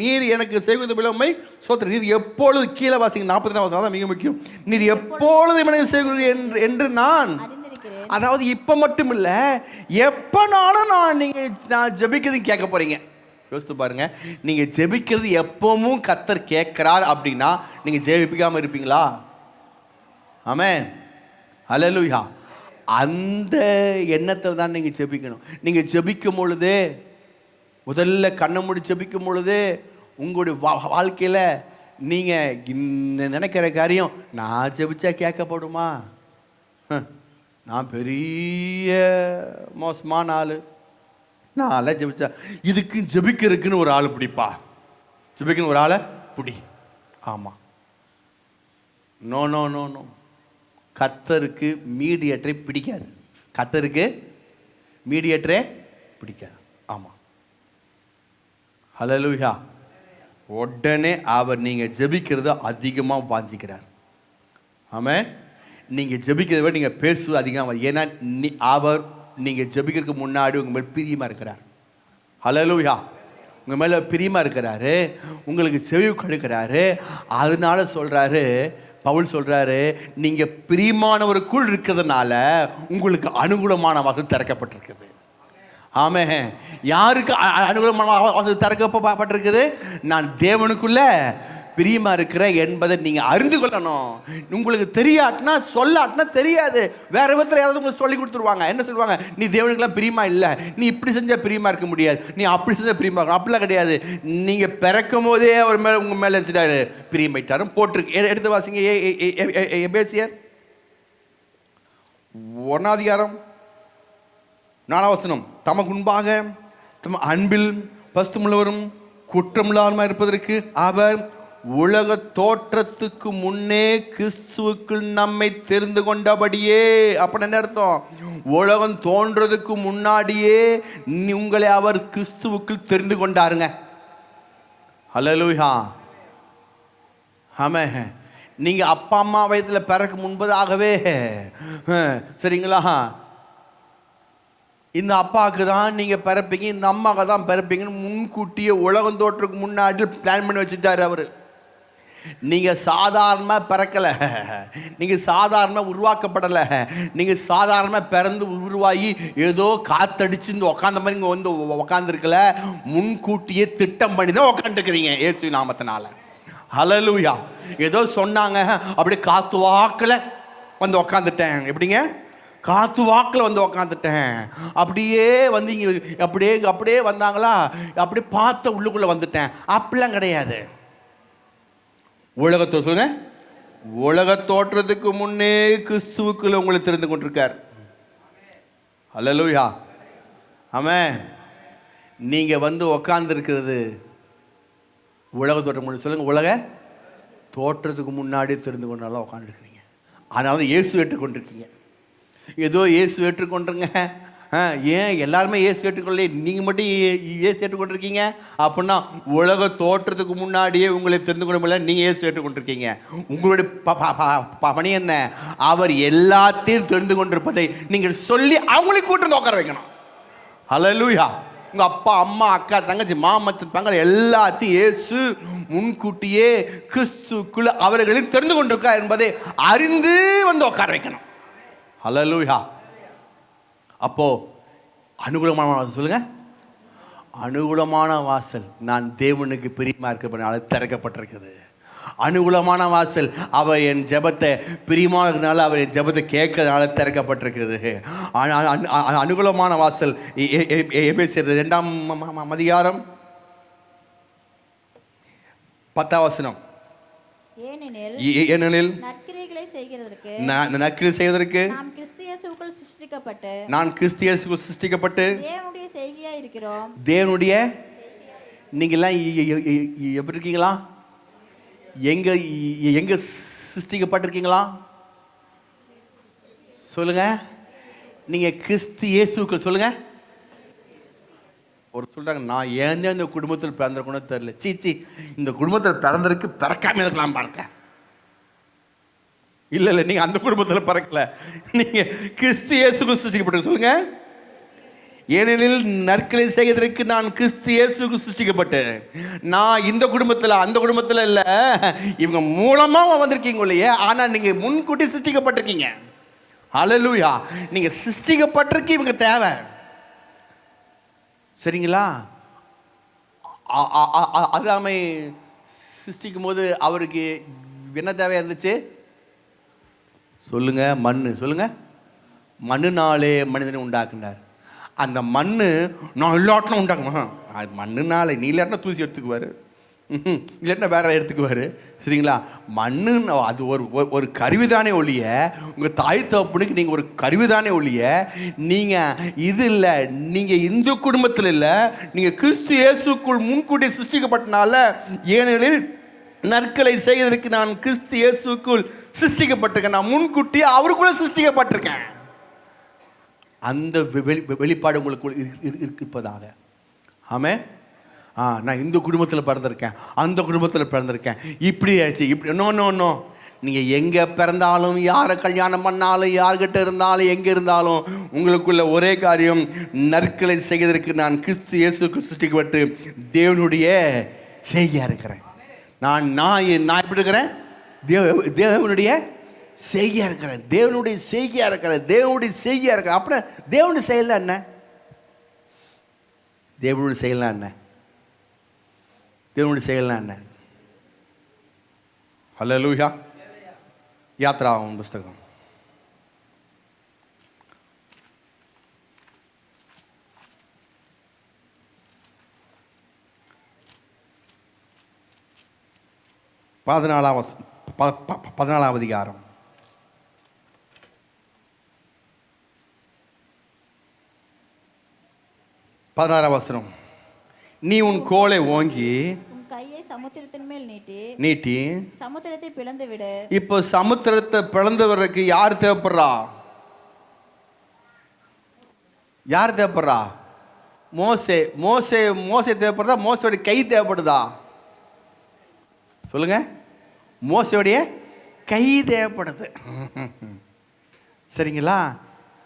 Speaker 1: நீர் எனக்கு செய்வது விளமை சோத்திர, நீர் எப்பொழுது, கீழே வாசிங்க 42 வசனம் தான் மிக முக்கியம். நீர் எப்பொழுது எனக்கு செய்வது என்று நான், அதாவது இப்ப மட்டும் இல்ல, எப்பனாலும் நான் ஜெபிக்கிறது கேட்க போறீங்க. யோசித்து பாருங்க, நீங்க ஜெபிக்கிறது எப்பவும் கர்த்தர் கேட்கிறார் அப்படின்னா நீங்க ஜெபிக்காம இருப்பீங்களா? ஆமென், ஹல்லேலூயா. அந்த எண்ணத்தில் தான் நீங்கள் ஜெபிக்கணும். நீங்கள் ஜெபிக்கும் பொழுது, முதல்ல கண்ணை மூடி ஜெபிக்கும் பொழுது, உங்களுடைய வாழ்க்கையில் நீங்கள் நினைக்கிற காரியம், நான் ஜெபிச்சா கேட்கப்படுமா, நான் பெரிய மோசமான ஆள், நான் ஜெபிச்சா, இதுக்கு ஜெபிக்கிறதுக்குன்னு ஒரு ஆள் பிடிப்பா, ஜெபிக்கணும் ஒரு ஆளை பிடி. ஆமாம், நோ நோ நோ நோ. கர்த்தருக்கு மீடியேட்டரை பிடிக்காது, கர்த்தருக்கு மீடியேட்டரே பிடிக்காது. ஆமாம், ஹல்லேலூயா. உடனே அவர் நீங்கள் ஜெபிக்கிறத அதிகமாக வாஞ்சிக்கிறார். ஆமாம், நீங்கள் ஜெபிக்கிறத விட நீங்கள் பேசுவது அதிகமாக, ஏன்னா அவர் நீங்கள் ஜெபிக்கிறதுக்கு முன்னாடி உங்கள் மேல் பிரியமாக இருக்கிறார். ஹல்லேலூயா. உங்கள் மேலே பிரியமாக இருக்கிறாரு, உங்களுக்கு செவி கொடுக்கிறாரு. அதனால சொல்கிறாரு, பவுல் சொல்றாரு, நீங்க பிரியமானவருக்குள் இருக்கிறதுனால உங்களுக்கு அனுகூலமான வாசல் திறக்கப்பட்டிருக்குது. ஆமென். யாருக்கு அனுகூலமான வாசல் திறக்கப்பட்டிருக்குது? நான் தேவனுக்குள்ள பிரியமா இருக்கிறேன் என்பதை நீங்க அறிந்து கொள்ளணும். உங்களுக்கு தெரியாட்டினா, சொல்லாட்டினா தெரியாது. வேற விதத்தில் யாராவது உங்களுக்கு சொல்லி கொடுத்துருவாங்க. என்ன சொல்லுவாங்க, நீ தேவனுக்குலாம் பிரியமா இல்லை, நீ இப்படி செஞ்சால் பிரியமா இருக்க முடியாது, நீ அப்படி செஞ்சால் பிரியமா இருக்கும். அப்படிலாம் கிடையாது. நீங்கள் பிறக்கும் போதே அவர் மேலே, உங்கள் மேலே வச்சுட்டாரு, பிரியமாயிட்டாரும் போட்டிருக்கு. எடுத்து வாசிங்க, எபேசியர் 1:4. தமக்கு முன்பாக தம் அன்பில் பசுத்தமுள்ளவரும் குற்றமில்லாமல் இருப்பதற்கு அவர் உலக தோற்றத்துக்கு முன்னே கிறிஸ்துவுக்குள் நம்மை தெரிந்து கொண்டபடியே. அப்ப என்ன அர்த்தம்? உலகம் தோன்றதுக்கு முன்னாடியே உங்களை அவர் கிறிஸ்துவுக்குள் தெரிந்து கொண்டாருங்க. ஹல்லேலூயா. ஆமென். நீங்க அப்பா அம்மா வயதுல பிறக்க முன்பதாகவே, சரிங்களா, இந்த அப்பாவுக்கு தான் நீங்கள் பிறப்பீங்க, இந்த அம்மாவுக்கு தான் பிறப்பீங்கன்னு முன்கூட்டியே உலகம் தோற்றத்துக்கு முன்னாடி பிளான் பண்ணி வச்சுட்டாரு அவர். நீங்கள் சாதாரணமாக பிறக்கலை, நீங்கள் சாதாரணமாக உருவாக்கப்படலை, நீங்கள் சாதாரணமாக பிறந்து உருவாகி ஏதோ காத்தடிச்சு இந்த உக்காந்த மாதிரி இங்கே வந்து உக்காந்துருக்கல, முன்கூட்டியே திட்டம் பண்ணி தான் உக்காந்துருக்கிறீங்க இயேசு நாமத்தினால. ஹல்லேலூயா. ஏதோ சொன்னாங்க, அப்படியே காத்து வாக்கில் வந்து உக்காந்துட்டேன். எப்படிங்க? காத்து வாக்கில் வந்து உக்காந்துட்டேன். அப்படியே வந்து இங்கே அப்படியே வந்தாங்களா, அப்படியே பார்த்த உள்ளுக்குள்ளே வந்துட்டேன். அப்படிலாம் கிடையாது. உலகத்தை சொல்லுங்க, உலக தோற்றத்துக்கு முன்னே கிறிஸ்துவுக்குள்ள உங்களை தெரிந்து கொண்டிருக்கார். ஹல்லேலூயா. ஆமென். நீங்கள் வந்து உக்காந்துருக்கிறது உலக தோற்றம் முன்னாடி, சொல்லுங்க, உலக தோற்றத்துக்கு முன்னாடி தெரிந்து கொண்டாலும் உட்காந்துருக்கிறீங்க. அதனால தான் இயேசு ஏற்றுக்கொண்டிருக்கீங்க. ஏதோ இயேசு ஏற்றுக்கொண்டுருங்க. ஏன் எல்லாருமே இயேசு ஏற்றுக்கொள்ள, நீங்கள் மட்டும் இயேசு ஏற்றுக்கொண்டிருக்கீங்க அப்படின்னா, உலக தோற்றத்துக்கு முன்னாடியே உங்களை தெரிந்து கொள்ள முடியல, நீங்கள் இயேசு ஏற்றுக்கொண்டிருக்கீங்க. உங்களுடைய பணி என்ன? அவர் எல்லாத்தையும் தெரிந்து கொண்டிருப்பதை நீங்கள் சொல்லி அவங்களுக்கு கூட்டு வந்து உட்கார வைக்கணும். ஹல்லேலூயா. உங்கள் அப்பா அம்மா அக்கா தங்கச்சி மாமத்து பங்கள் எல்லாத்தையும் இயேசு முன்கூட்டியே கிறிஸ்துக்குள்ள அவர்களையும் தெரிந்து கொண்டிருக்கா என்பதை அறிந்து வந்து உட்கார வைக்கணும். ஹல்லேலூயா. அப்போ அனுகூலமான வாசல் சொல்லுங்க, அனுகூலமான வாசல் நான் தேவனுக்கு பிரியமா இருக்க திறக்கப்பட்டிருக்குது. அனுகூலமான வாசல் அவர் என் ஜெபத்தை பிரியமானதுனால அவர் என் ஜெபத்தை கேட்கறதுனால திறக்கப்பட்டிருக்கிறது. அனுகூலமான வாசல் எபேசியர் 2:10 10. ஏனெனில்
Speaker 2: நற்கிரியைகளை செய்கிறதற்கு
Speaker 1: நற்கிரியை செய்வதற்கு
Speaker 2: நாம் கிறிஸ்து இயேசுவுக்குள் சிருஷ்டிக்கப்பட்டு
Speaker 1: நான் கிறிஸ்து இயேசுவுக்குள் சிருஷ்டிக்கப்பட்டு
Speaker 2: தேவனுடைய செய்கையா இருக்கிறோம்.
Speaker 1: தேவனுடைய நீங்கெல்லாம் எப்படி இருக்கீங்களா? எங்க எங்க சிருஷ்டிக்கப்பட்டிருக்கீங்களா? சொல்லுங்க. நீங்க கிறிஸ்து இயேசுவுக்குள் சொல்லுங்க. ஒரு சொல்றாங்க, நான் ஏன் இந்த குடும்பத்தில் பிறந்திருக்கணும் தெரியல. சீச்சி, இந்த குடும்பத்தில் பிறந்திருக்கு, பிறக்காம இருக்கலாம் பார்க்க. இல்லை இல்லை, நீங்கள் அந்த குடும்பத்தில் பிறக்கல, நீங்கள் கிறிஸ்து இயேசுக்குள் சிருஷ்டிக்கப்பட்டு. சொல்லுங்க. ஏனெனில் நற்கிரியை செய்வதற்கு நான் கிறிஸ்து இயேசுக்குள் சிருஷ்டிக்கப்பட்டு. நான் இந்த குடும்பத்தில் அந்த குடும்பத்தில் இல்லை, இவங்க மூலமாக வந்திருக்கீங்க இல்லையே, ஆனால் நீங்கள் முன்கூட்டி சிருஷ்டிக்கப்பட்டிருக்கீங்க. ஹல்லேலூயா. நீங்கள் சிருஷ்டிக்கப்பட்டிருக்கு, இவங்க தேவை. சரிங்களா? ஆதாமை சிருஷ்டிக்கும் போது அவருக்கு என்ன தேவையா இருந்துச்சு? சொல்லுங்க. மண்ணு. சொல்லுங்க. மண்ணுனாலே மனிதனை உண்டாக்குனார். அந்த மண்ணு நான் இல்லாட்டினா உண்டாக்குமா? அது மண்ணுனாலே. நீ இல்லாட்டினா தூசி எடுத்துக்குவார், இல்லாட்டினா வேற எடுத்துக்குவார். சரிங்களா? மண்ணு அது ஒரு கருவிதானே ஒழிய, உங்கள் தாய் தகப்பனுக்கு நீங்கள் ஒரு கருவிதானே ஒழிய, நீங்கள் இது இல்லை, நீங்கள் இந்து குடும்பத்தில் இல்லை, நீங்கள் கிறிஸ்து இயேசுக்குள் முன்கூட்டி சிருஷ்டிக்கப்பட்டனால. ஏனெனில் நற்களை செய்வதற்கு நான் கிறிஸ்து இயேசுக்குள் சிருஷ்டிக்கப்பட்டிருக்கேன். நான் முன்கூட்டி அவருக்குள்ள சிருஷ்டிக்கப்பட்டிருக்கேன். அந்த வெளிப்பாடு உங்களுக்குள் இருப்பதாக. ஆமென். நான் இந்த குடும்பத்தில் பிறந்திருக்கேன், அந்த குடும்பத்தில் பிறந்திருக்கேன், இப்படி ஆச்சு, இப்படி. நோ. நீங்கள் எங்கே பிறந்தாலும், யாரை கல்யாணம் பண்ணாலும், யார்கிட்ட இருந்தாலும், எங்கே இருந்தாலும், உங்களுக்குள்ள ஒரே காரியம், நற்களை செய்வதற்கு நான் கிறிஸ்து இயேசுக்கு சிருஷ்டிக்கப்பட்டு தேவனுடைய செய்கையாக இருக்கிறேன். நான் எப்படி இருக்கிறேன்? தேவனுடைய செய்கையாக இருக்கிறேன். தேவனுடைய செய்கையாக இருக்கிறேன். தேவனுடைய செய்கையாக இருக்கிறேன். அப்புறம் தேவனுடைய செயலாம் என்ன? தேவனுடைய செயலாம் என்ன? தேவனுடைய செயலாம் என்ன? ஹல்லேலூயா. யாத்ராகமம் புஸ்தகம் 14 அதிகாரம் 16 வசனம். நீ உன் கோலை ஓங்கி
Speaker 2: உன் கையை சமுத்திரத்தின் மேல்
Speaker 1: நீட்டி
Speaker 2: சமுத்திரத்தை பிளந்து விடு.
Speaker 1: இப்போ சமுத்திரத்தை பிளந்தவருக்கு யார் தேவைப்படுறா? யார் தேவைப்படுறா? மோசே. தேவைப்படுறதா? மோசோடைய கை தேவைப்படுதா? சொல்லுங்க. மோசோடைய கை தேவைப்படுது. சரிங்களா?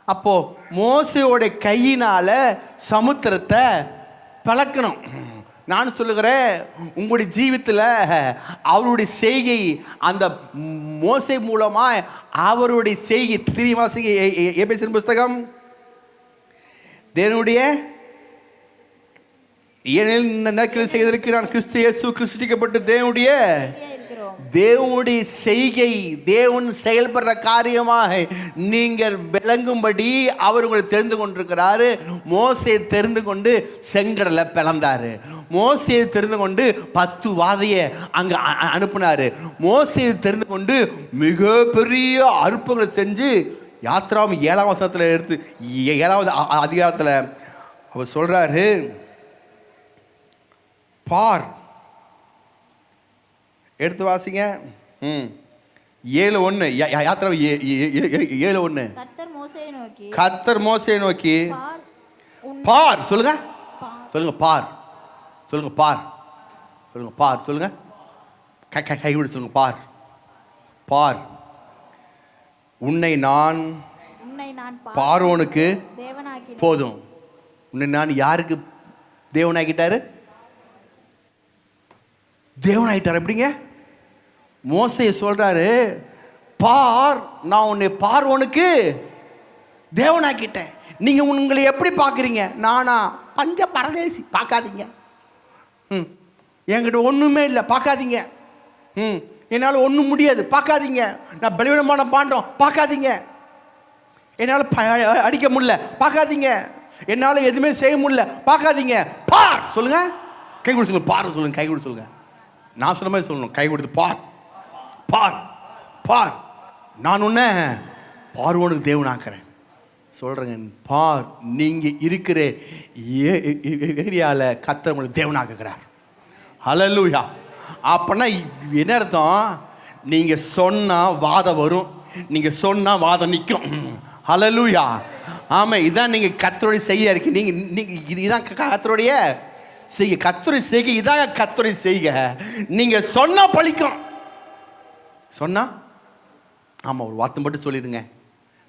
Speaker 1: அப்போ மோசையோட கையினால சமுத்திரத்தை பழக்கணும். நான் சொல்லுகிறேன், உங்களுடைய ஜீவித்தில் அவருடைய செய்கை, அந்த மோசை மூலமா அவருடைய செய்கை தெரியுமா? எபேசியர் புஸ்தகம், தேவனுடைய நற்கிரியை செய்வதற்கு நான் கிறிஸ்து இயேசுவுக்குள் சிருஷ்டிக்கப்பட்டு தேவனுடைய செய்கை, தேவன் செயல்படுற காரியமாக நீங்கள் விளங்கும்படி அவர் உங்களை தெரிந்து கொண்டிருக்கிறாரு. மோசையை தெரிந்து கொண்டு செங்கடலை பிளந்தாரு. மோசையை தெரிந்து கொண்டு 10 வாதையை அங்கே அனுப்புனாரு. மோசையை தெரிந்து கொண்டு மிகப்பெரிய அற்புதங்களை செஞ்சு யாத்ராகமம் 7ஆம் வசனத்தில் எடுத்து 7வது அதிகாரத்தில் அவர் சொல்றாரு, பார். எடுத்து வாசிங்க. 7:1. யாத்திரை 7:1. கர்த்தர் மோசேயை நோக்கி பார். சொல்லுங்க. பார். சொல்லுங்க. கை விடு. சொல்லுங்க. பார். உன்னை நான் பார்வோனுக்கு போதும். உன்னை நான் யாருக்கு தேவனாக்கிட்டாரு? தேவனாயிட்டார். எப்படிங்க? மோசையை சொல்றாரு, பார், நான் உன்னை பார்வோனுக்கு தேவனாக்கிட்டேன். நீங்க உங்களை எப்படி பார்க்குறீங்க? நானா பஞ்ச பரதேசி? பார்க்காதீங்க. என்கிட்ட ஒன்றுமே இல்லை, பார்க்காதீங்க. என்னால் ஒன்றும் முடியாது, பார்க்காதீங்க. நான் பலவீனமான பாண்டம், பார்க்காதீங்க. என்னால் அடிக்க முடியல, பார்க்காதீங்க. என்னால் எதுவுமே செய்ய முடியல, பார்க்காதீங்க. பார். சொல்லுங்க. கை கொடுத்து சொல்லுங்க. பார். சொல்லுங்க. கை கொடுத்து சொல்லுங்க. நான் சொன்ன மாதிரி சொல்லணும். கை கொடுத்து பார். பார் பார், நான் உன்னை பார்வோனுக்கு தேவனாக்குறேன் சொல்கிறேங்க. பார், நீங்கள் இருக்கிற ஏரியாவில் கர்த்தர் உங்களுக்கு தேவனாக்குகிறார். ஹல்லேலூயா. அப்போனா என்ன அர்த்தம்? நீங்கள் சொன்னால் வாதம் வரும், நீங்கள் சொன்னால் வாதம் நிற்கும். ஹல்லேலூயா. ஆமாம், இதான் நீங்கள் கர்த்தருடைய செய்ய இருக்கு. நீங்கள் இதுதான் கர்த்தருடைய செய்ய, கர்த்தருடைய செய்க இதாங்க கர்த்தருடைய செய்க. நீங்கள் சொன்னால் பழிக்கும். சொன்னால் ஆமாம், ஒரு வார்த்தை மட்டும் சொல்லிடுங்க.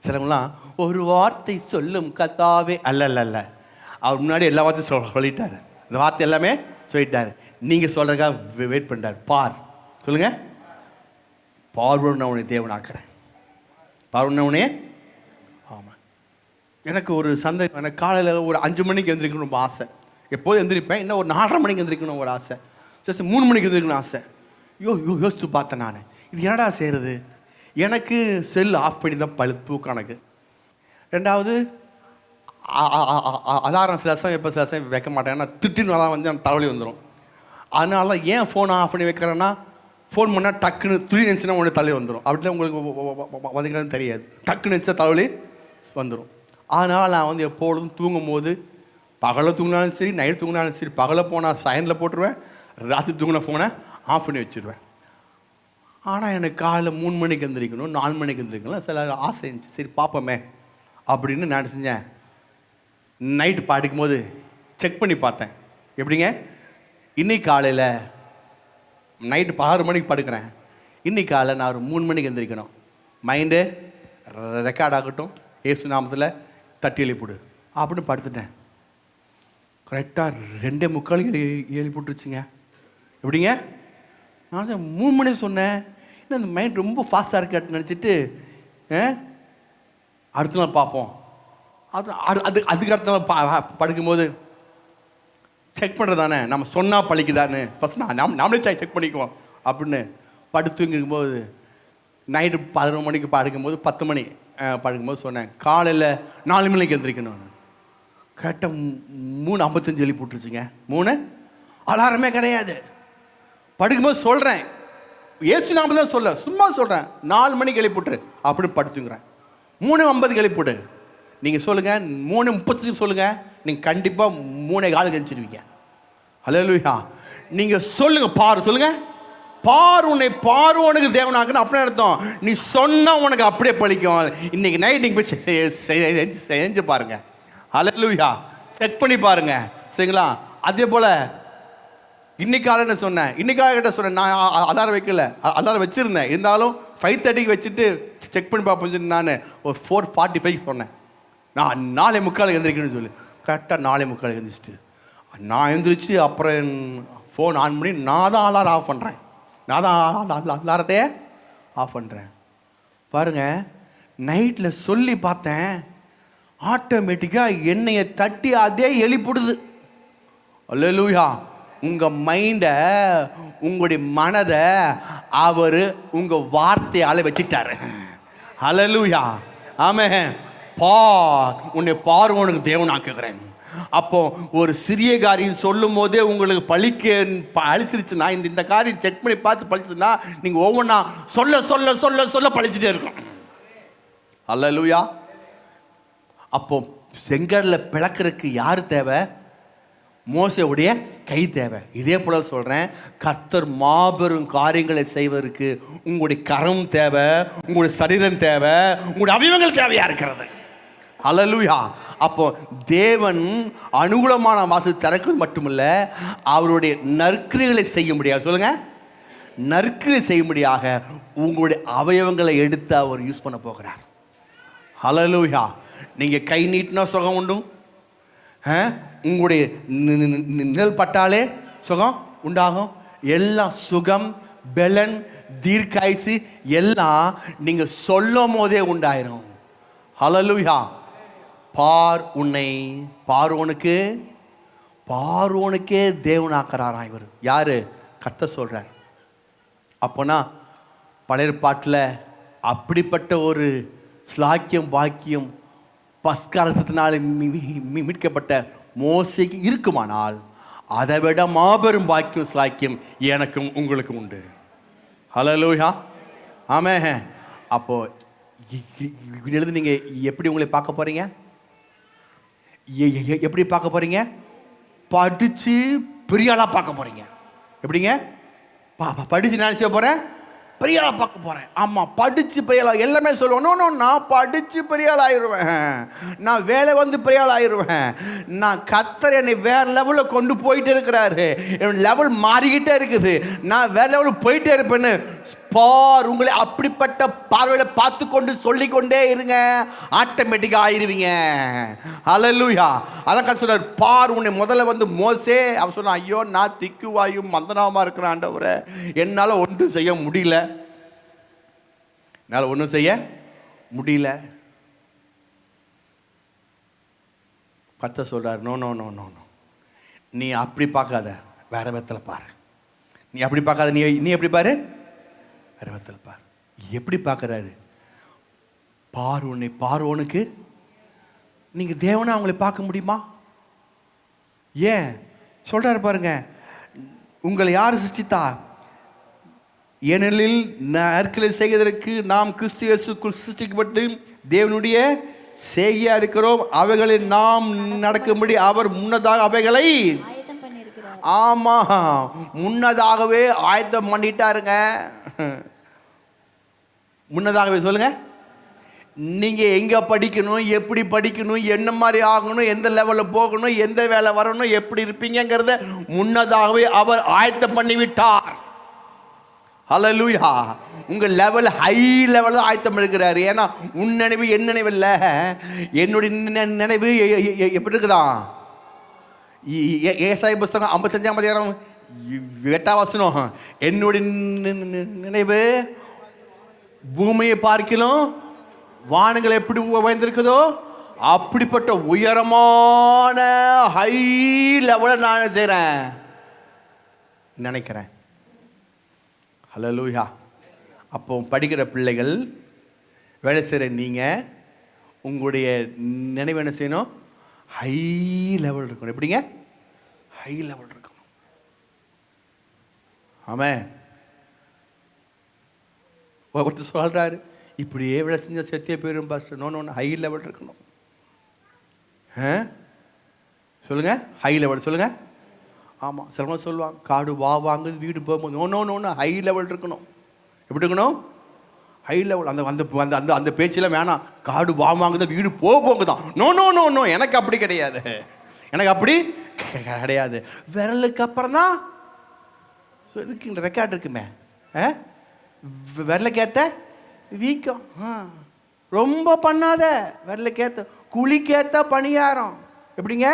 Speaker 1: சிலவங்களாம் ஒரு வார்த்தை சொல்லும் கர்த்தாவே, அல்ல, அவர் முன்னாடி எல்லா வார்த்தையும் சொல்லிட்டாரு. இந்த வார்த்தை எல்லாமே சொல்லிட்டாரு. நீங்கள் சொல்கிறதுக்காக வெயிட் பண்ணுறாரு. பார், சொல்லுங்க. பார்வன் அவனை தேவனாக்குறேன். பார்வன் அவனே. ஆமாம், எனக்கு ஒரு சந்தேகம். எனக்கு காலையில் ஒரு 5 மணிக்கு எழுந்திரிக்கணும் ரொம்ப ஆசை. எப்போதும் எழுந்திரிப்பேன். இன்னும் ஒரு 4:30 மணிக்கு எழுந்திரிக்கணும் ஒரு ஆசை. சரி 3 மணிக்கு எழுந்திரிக்கணும் ஆசை. யோசித்து பார்த்தேன் நான், இது என்னடா செய்கிறது? எனக்கு செல் ஆஃப் பண்ணி தான் தூக்கம் எனக்கு. ரெண்டாவது, அலாரம் சில சமயம் எப்போ சில சமயம் வைக்க மாட்டேன். ஏன்னா திட்டின்னு வந்து எனக்கு தலைவலி வந்துடும். அதனால ஏன் ஃபோன் ஆஃப் பண்ணி வைக்கிறேன்னா, ஃபோன் பண்ணால் டக்குன்னு துளி நினச்சினா உடனே தலைவலி வந்துடும். அப்படிலாம் உங்களுக்கு வதங்கிறது தெரியாது. டக்குன்னு நினச்சா தலைவலி வந்துடும். அதனால் நான் வந்து எப்பொழுதும் தூங்கும் போது, பகலில் தூங்கினாலும் சரி, நைட் தூங்கினாலும் சரி, பகலில் போனால் சைனில் போட்டுருவேன், ராத்திரி தூங்கின ஃபோனை ஆஃப் பண்ணி வச்சுருவேன். ஆனால் எனக்கு காலையில் 3 மணிக்கு எழுந்திரிக்கணும், 4 மணிக்கு எழுந்திரிக்கணும் சில ஆசை இருந்துச்சு. சரி பார்ப்போமே அப்படின்னு நான் செஞ்சேன். நைட்டு படுக்கும் போது செக் பண்ணி பார்த்தேன். எப்படிங்க, இன்னைக்கு காலையில் நைட்டு 6 மணிக்கு படுக்கிறேன், இன்னைக்கு காலையில் நான் ஒரு 3 மணிக்கு எழுந்திரிக்கணும். மைண்டு ரெக்கார்ட் ஆகட்டும், ஏசு நாமத்தில் தட்டி எழுப்பிடு அப்படின்னு படுத்துட்டேன். கரெக்டாக 2:45 எழுப்பிட்டுருச்சுங்க. எப்படிங்க, நான் 3 மணி சொன்னேன். இன்னும் அந்த மைண்ட் ரொம்ப ஃபாஸ்ட்டாக இருக்காட்டு நினச்சிட்டு அடுத்த நாள் பார்ப்போம். அதுக்கு அடுத்த நாள் படுக்கும்போது செக் பண்ணுறது தானே, நம்ம சொன்னால் பழிக்குதானே, ஃபஸ்ட் நாமளே செக் பண்ணிக்குவோம் அப்படின்னு படுத்துங்கும்போது நைட்டு 11 மணிக்கு படுக்கும்போது 10 மணி படுக்கும்போது சொன்னேன் காலையில் 4 மணிக்கு எழுந்திரிக்கணும். கரெக்டாக 3:55 எழுப்பி விட்டுருச்சுங்க. 3 அலாரமே கிடையாது. படுக்கும்போது சொல்கிறேன், ஏசு நாம தான் சொல்ல, சும்மா சொல்கிறேன், 4 மணிக்கு எழுப்பிவிட்ரு அப்படின்னு படுத்துங்கிறேன். 3:50 எழுப்பிவிடு. நீங்கள் சொல்லுங்கள், 3:30 சொல்லுங்கள், நீங்கள் கண்டிப்பாக 3:15 கழிச்சிடுவீங்க. ஹல்லேலூயா. நீங்கள் சொல்லுங்கள், பாரு சொல்லுங்கள், பார் உன்னை பார்வோனுக்கு தேவனாக்குன்னு அப்படின்னு அர்த்தம். நீ சொன்னால் உனக்கு அப்படியே பழிக்கும். இன்றைக்கி நைட் நீங்கள் போய் செஞ்சு பாருங்கள். ஹல்லேலூயா. செக் பண்ணி பாருங்கள், சரிங்களா? அதே போல் இன்னைக்கு காலையில் சொன்னேன், இன்னைக்கு காலைகிட்ட சொன்னேன், நான் அலாரம் வைக்கல, அலாரம் வச்சுருந்தேன், இருந்தாலும் 5:30 வச்சுட்டு செக் பண்ணி பார்ப்போம் சொல்லி நான் ஒரு 4:45 சொன்னேன். நான் 4:45 எழுந்திரிக்கணும்னு சொல்லி கரெக்டாக 4:45 எழுந்திரிச்சிட்டு நான் எழுந்திரிச்சு அப்புறம் ஃபோன் ஆன் பண்ணி நான் தான் அலாரம் ஆஃப் பண்ணுறேன். நான் தான் அலாரத்தையே ஆஃப் பண்ணுறேன். பாருங்கள், நைட்டில் சொல்லி பார்த்தேன், ஆட்டோமேட்டிக்காக என்னையை தட்டி அதே எழுப்பிடுது. அல்லேலூயா. உங்கள் மைண்டை, உங்களுடைய மனதை அவர் உங்கள் வார்த்தையால் வச்சுட்டாரு. ஹல்லேலூயா. ஆமென். பார், உன்னை பார்வோனுக்கு தேவனாக்குகிறேன். அப்போ ஒரு சிறிய காரியம் சொல்லும் போதே உங்களுக்கு பழிச்சிருச்சுன்னா, இந்த காரியம் செக் பண்ணி பார்த்து பழிச்சுன்னா, நீங்கள் ஒவ்வொன்றா சொல்ல சொல்ல சொல்ல சொல்ல பழிச்சுட்டே இருக்கும். ஹல்லேலூயா. அப்போ செங்கடலில் பிளக்கிறதுக்கு யார் தேவை? மோசேவுடைய கை தேவை. இதே போல் சொல்கிறேன், கர்த்தர் மாபெரும் காரியங்களை செய்வதற்கு உங்களுடைய கரம் தேவை, உங்களுடைய சரீரம் தேவை, உங்களுடைய அவயவங்கள் தேவையாக இருக்கிறது. ஹல்லேலூயா. அப்போ தேவன் அனுகூலமான வாசல் திறக்கிறது மட்டுமல்ல, அவருடைய நற்கிரிகளை செய்ய முடியாது. சொல்லுங்கள், நற்கிரி செய்ய முடியாக உங்களுடைய அவயவங்களை எடுத்து அவர் யூஸ் பண்ண போகிறார். ஹல்லேலூயா. நீங்கள் கை நீட்டினா சுகம் உண்டு, உங்களுடைய நிழல் பட்டாலே சுகம் உண்டாகும். எல்லாம் சுகம், பெலன், தீர்க்காயுசு எல்லாம் நீங்கள் சொல்லும் போதே உண்டாயிரும். ஹல்லேலூயா. பார், உன்னை பார்வோனுக்கே தேவனாக்குறாராம் இவர். யாரு? கர்த்தர் சொல்கிறார். அப்போனா பழைய பாட்டில் அப்படிப்பட்ட ஒரு ஸ்லாக்கியம் பாக்கியம் பஸ்காரத்தினால மீட்கப்பட்ட மோசேக்கு இருக்குமானால், அதை விட மாபெரும் பாக்கியம் ஸ்லாக்கியம் எனக்கும் உங்களுக்கும் உண்டு. ஹல்லேலூயா. ஆமே. அப்போ இதிலிருந்து நீங்க எப்படி உங்களை பார்க்க போறீங்க? எப்படி பார்க்க போறீங்க? படிச்சு பெரிய ஆளா பார்க்க போறீங்க. எப்படிங்க? படிச்சு நான் செய்ய போறேன், பெரிய ஆளா பார்க்க போறேன். ஆமா, படிச்சு பெரிய ஆளா. எல்லாமே சொல்லுவோம், நான் படிச்சு பெரிய ஆள் ஆயிடுவேன், நான் வேலை வந்து பெரிய ஆள் ஆயிடுவேன், நான் கர்த்தர் என்னை வேற லெவலில் கொண்டு போயிட்டே இருக்கிறாரு, என் லெவல் மாறிக்கிட்டே இருக்குது, நான் வேற லெவலுக்கு போயிட்டே இருப்பேன்னு பார். உங்களை அப்படிப்பட்ட பார்வையில் பார்த்து கொண்டு சொல்லிக்கொண்டே இருங்க, ஆட்டோமேட்டிக்காக ஆயிருவீங்க. ஹல்லேலூயா. அதான் கர்த்தர் சொல்றார், பார் உன்னை முதல்ல வந்து மோசே அவன் சொன்னான், ஐயோ நான் திக்குவாயும் மந்தனமா இருக்கிறேன் ஆண்டவரே, என்னால் ஒன்றும் செய்ய முடியல, என்னால் ஒன்றும் செய்ய முடியல. கர்த்தர் சொல்றார், no no no no no, நீ அப்படி பார்க்காத, வேற விதத்தில் பாரு. நீ அப்படி பார்க்காத, நீ எப்படி பாரு, வேற விதத்தில் பாரு. எப்படி பார்க்குறாரு? பார்வோனுக்கு நீங்கள் தேவனை அவங்களை பார்க்க முடியுமா? ஏன் சொல்கிறாரு பாருங்க, உங்களை யார் சிருஷ்டித்தார்? ஏனெனில் நற்களை செய்வதற்கு நாம் கிறிஸ்து இயேசுக்குள் சிருஷ்டிக்கப்பட்டு தேவனுடைய செய்யா இருக்கிறோம், அவைகளில் நாம் நடக்கும்படி அவர் முன்னதாக அவைகளை ஆமா முன்னதாகவே ஆயத்தம் பண்ணிட்டாருங்க. முன்னதாகவே சொல்லுங்க. நீங்க எங்க படிக்கணும், எப்படி படிக்கணும், என்ன மாதிரி ஆகணும், எந்த லெவலில் போகணும், எந்த வேலை வரணும், எப்படி இருப்பீங்கிறத முன்னதாகவே அவர் ஆயத்தம் பண்ணிவிட்டார். ஹல்லேலூயா. உங்க லெவல் ஹை லெவலில் ஆயத்தம் இருக்கிறாரு. ஏன்னா உன் நினைவு என் நினைவு இல்லை, என்னுடைய நினைவு எப்படி இருக்குதான்? ஏசாயா புஸ்தகம் 55ஆம் அதிகாரம் 8ஆம் வசனம், என்னுடைய நினைவு பூமியை பார்க்கிலும் வானங்கள் எப்படி உயர்ந்திருக்குதோ அப்படிப்பட்ட உயரமான ஹை லெவலில் நான் செய்கிறேன் நினைக்கிறேன். ஹல்லேலூயா. அப்போ படிக்கிற பிள்ளைகள், வேலை செய்கிற நீங்கள், உங்களுடைய நினைவு என்ன செய்யணும்? ஹை லெவல் இருக்கணும். எப்படிங்க? ஹை லெவல் இருக்கணும். ஆமென். ஒருத்தர் சொல்கிறாரு, இப்படியே வேலை செஞ்சால் செத்தே போயிடும் பாஸ்டர். நோ ஹை லெவல் இருக்கணும். சொல்லுங்கள், ஹை லெவல் சொல்லுங்கள். ஆமாம், சிலவங்க சொல்லுவாங்க காடு வாங்குது வீடு போகும்போது. நோ ஹை லெவல் இருக்கணும். எப்படி இருக்கணும்? High level. அந்த அந்த அந்த அந்த பேச்செல்லாம் வேணாம். காடு வாங்குது வீடு போகுது தான். நோ எனக்கு அப்படி கிடையாது, எனக்கு அப்படி கிடையாது. விரலுக்கு அப்புறம் தான் இருக்குங்க ரெக்கார்ட் இருக்குமே. விரலுக்கேற்ற வீக்கம், ரொம்ப பண்ணாத. விரலுக்கேற்ற குழிக்கேற்ற பணியாரம். எப்படிங்க?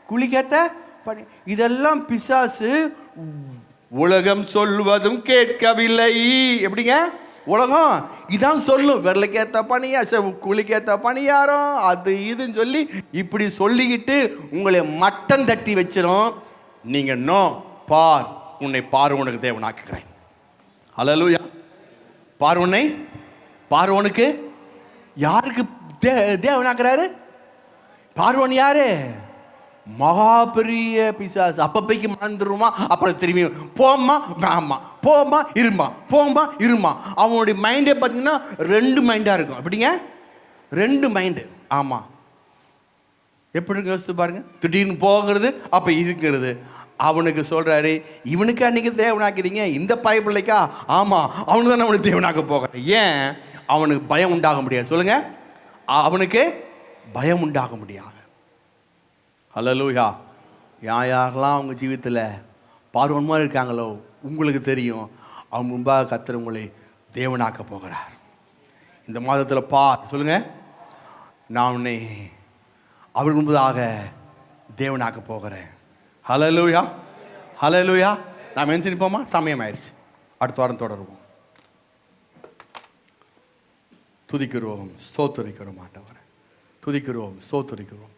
Speaker 1: குழிக்கேற்ற பணி. இதெல்லாம் பிசாசு உலகம் சொல்வதும் கேட்கவில்லை. எப்படிங்க? உலகம் இதான் சொல்லும், விரலுக்கேற்ற பணியா, குழிக்கேற்ற பணியாரம், அது இதுன்னு சொல்லி இப்படி சொல்லிக்கிட்டு உங்களை மட்டம் தட்டி வச்சிடும். நீங்க நோ பார், உன்னை பார்வோனுக்கு தேவனாக்குகிறேன். ஹல்லேலூயா. பார்வோனுக்கு யாருக்கு தேவனாக்குறாரு? பார்வோன் யாரு? மகா பெரிய பிசாசு. அப்பப்பைக்கு மறந்துருமா, அப்புறம் திரும்பி போமா வேமா, போமா இருமா, போமா இருமா. அவனுடைய மைண்டே பார்த்தீங்கன்னா 2 மைண்டாக இருக்கும். அப்படிங்க 2 மைண்டு. ஆமாம், எப்படி யோசித்து பாருங்க. திடீர்னு போகிறது, அப்போ இருக்கிறது. அவனுக்கு சொல்கிறாரு, இவனுக்கு அன்றைக்கி தேவனாக்கிறீங்க, இந்த பயப்பிள்ளைக்கா? ஆமாம், அவனுக்கு தான் அவனுக்கு தேவனாக்க போகிறேன். ஏன்? அவனுக்கு பயம் உண்டாக முடியாது. சொல்லுங்கள், அவனுக்கு பயம் உண்டாக முடியாது. ஹல்லேலூயா. யாரெல்லாம் அவங்க ஜீவிதத்தில் பார்வோன்மா இருக்காங்களோ உங்களுக்கு தெரியும், அவங்க முன்பாக கர்த்தர் உங்களை தேவனாக்க போகிறார். இந்த மாதத்தில் பார், சொல்லுங்கள், நான் உன்னை அவர் முன்பதாக தேவனாக்க போகிறேன். ஹல்லேலூயா, ஹல்லேலூயா. நாம் மென்ஷனிப்போமா? சமயம் ஆயிடுச்சு. அடுத்த வாரம் தொடருவோம். துதிக்கிறோம், ஸ்தோத்திரிக்கிறோம் ஆண்டவரே, துதிக்கிறோம், ஸ்தோத்திரிக்கிறோம்.